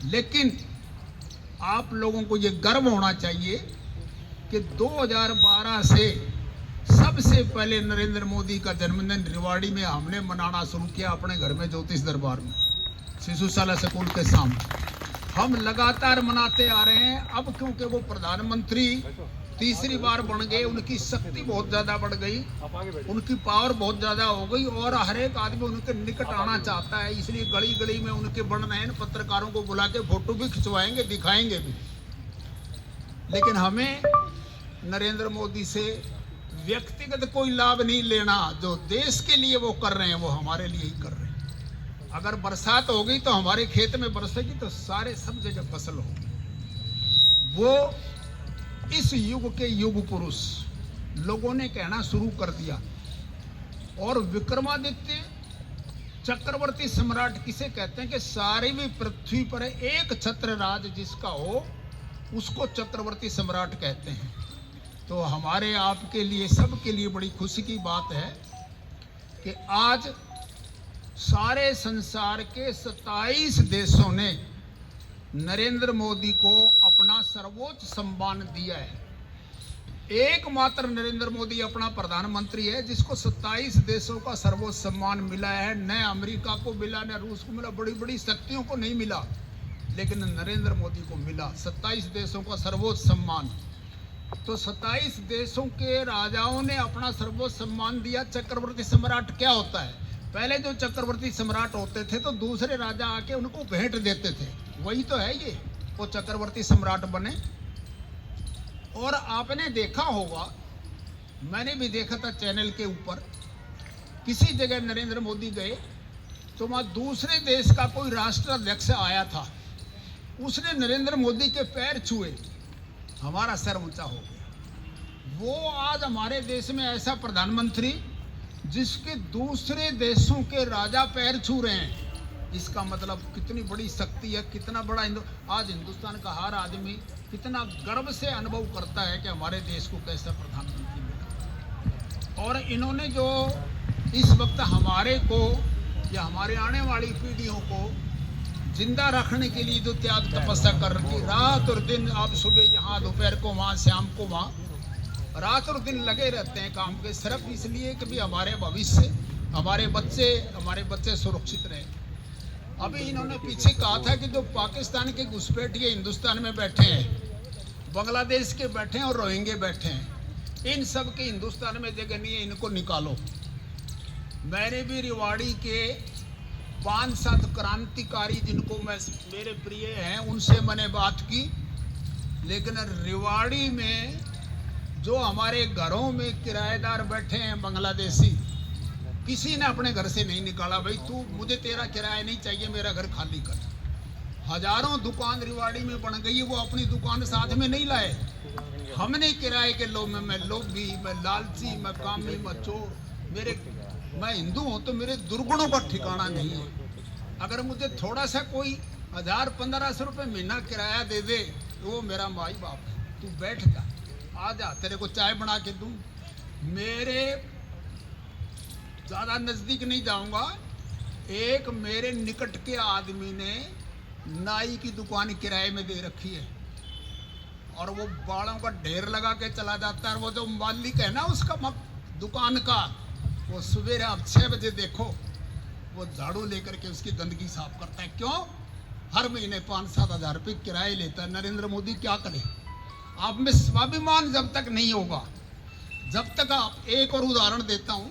लेकिन आप लोगों को ये गर्व होना चाहिए कि 2012 से सबसे पहले नरेंद्र मोदी का जन्मदिन रेवाड़ी में हमने मनाना शुरू किया, अपने घर में ज्योतिष दरबार में शिशुशाला स्कूल के सामने। हम लगातार मनाते आ रहे हैं। अब क्योंकि वो प्रधानमंत्री तीसरी बार बन गए, उनकी शक्ति बहुत ज्यादा बढ़ गई, उनकी पावर बहुत ज्यादा हो गई और हर एक आदमी उनके निकट आना चाहता है। इसलिए गली गली में उनके बन रहे हैं, पत्रकारों को बुला के फोटो भी खिंचवाएंगे, दिखाएंगे भी। लेकिन हमें नरेंद्र मोदी से व्यक्तिगत कोई लाभ नहीं लेना। जो देश के लिए वो कर रहे हैं वो हमारे लिए ही कर रहे हैं। अगर बरसात हो गई तो हमारे खेत में बरसेगी तो सारे सब जगह फसल होगी। वो इस युग के युग पुरुष लोगों ने कहना शुरू कर दिया। और विक्रमादित्य चक्रवर्ती सम्राट किसे कहते हैं कि सारी भी पृथ्वी पर एक छत्र राज जिसका हो उसको चक्रवर्ती सम्राट कहते हैं। तो हमारे आपके लिए सबके लिए बड़ी खुशी की बात है कि आज सारे संसार के 27 देशों ने नरेंद्र मोदी को अपना सर्वोच्च सम्मान दिया है। एकमात्र नरेंद्र मोदी अपना प्रधानमंत्री है जिसको 27 देशों का सर्वोच्च सम्मान मिला है। न अमेरिका को मिला, न रूस को मिला, बड़ी बड़ी शक्तियों को नहीं मिला, लेकिन नरेंद्र मोदी को मिला 27 देशों का सर्वोच्च सम्मान। तो 27 देशों के राजाओं ने अपना सर्वोच्च सम्मान दिया। चक्रवर्ती सम्राट क्या होता है? पहले जो चक्रवर्ती सम्राट होते थे तो दूसरे राजा आके उनको भेंट देते थे, वही तो है ये, वो चक्रवर्ती सम्राट बने। और आपने देखा होगा, मैंने भी देखा था चैनल के ऊपर, किसी जगह नरेंद्र मोदी गए तो वहाँ दूसरे देश का कोई राष्ट्राध्यक्ष आया था, उसने नरेंद्र मोदी के पैर छुए, हमारा सर ऊंचा हो गया। वो आज हमारे देश में ऐसा प्रधानमंत्री जिसके दूसरे देशों के राजा पैर छू रहे हैं, इसका मतलब कितनी बड़ी शक्ति है, कितना बड़ा आज हिंदुस्तान का हर आदमी कितना गर्व से अनुभव करता है कि हमारे देश को कैसा प्रधानमंत्री मिला। और इन्होंने जो इस वक्त हमारे को या हमारे आने वाली पीढ़ियों को जिंदा रखने के लिए जो त्याग तपस्या कर रही है, रात और दिन, आप सुबह यहाँ, दोपहर को वहाँ, शाम को वहाँ, रात और दिन लगे रहते हैं काम के, सिर्फ इसलिए कि भी हमारे भविष्य, हमारे बच्चे सुरक्षित रहे। अभी इन्होंने पीछे कहा था कि जो पाकिस्तान के घुसपैठिए हिंदुस्तान में बैठे हैं, बांग्लादेश के बैठे हैं और रोहिंग्या बैठे हैं, इन सब के हिंदुस्तान में जगह नहीं है, इनको निकालो। मैंने भी रेवाड़ी के 5-7 क्रांतिकारी जिनको मैं मेरे प्रिय हैं उनसे मैंने बात की, लेकिन रेवाड़ी में जो हमारे घरों में किराएदार बैठे हैं बांग्लादेशी, किसी ने अपने घर से नहीं निकाला, भाई तू, मुझे तेरा किराया नहीं चाहिए, मेरा घर खाली कर। हजारों दुकान रेवाड़ी में बन गई, वो अपनी दुकान साथ में नहीं लाए, हमने किराए के लोग में, मैं लोभी, मैं लालची, मैं कामी, मैं चोर, मैं हिंदू हूँ तो मेरे दुर्गुणों का ठिकाना नहीं है। अगर मुझे थोड़ा सा कोई 1000-1500 रुपये महीना किराया दे दे तो वो मेरा माई बाप है, तू बैठ जा, आ जा, तेरे को चाय बना के दूं। मेरे ज़्यादा नज़दीक नहीं जाऊंगा, एक मेरे निकट के आदमी ने नाई की दुकान किराए में दे रखी है और वो बालों का ढेर लगा के चला जाता है। वो जो मालिक है ना उसका दुकान का, वो सवेरे आप 6 बजे देखो वो झाड़ू लेकर के उसकी गंदगी साफ करता है। क्यों? हर महीने 5-7 हज़ार रुपये किराए लेता है। नरेंद्र मोदी क्या करे? आप में स्वाभिमान जब तक नहीं होगा, जब तक आप, एक और उदाहरण देता हूँ,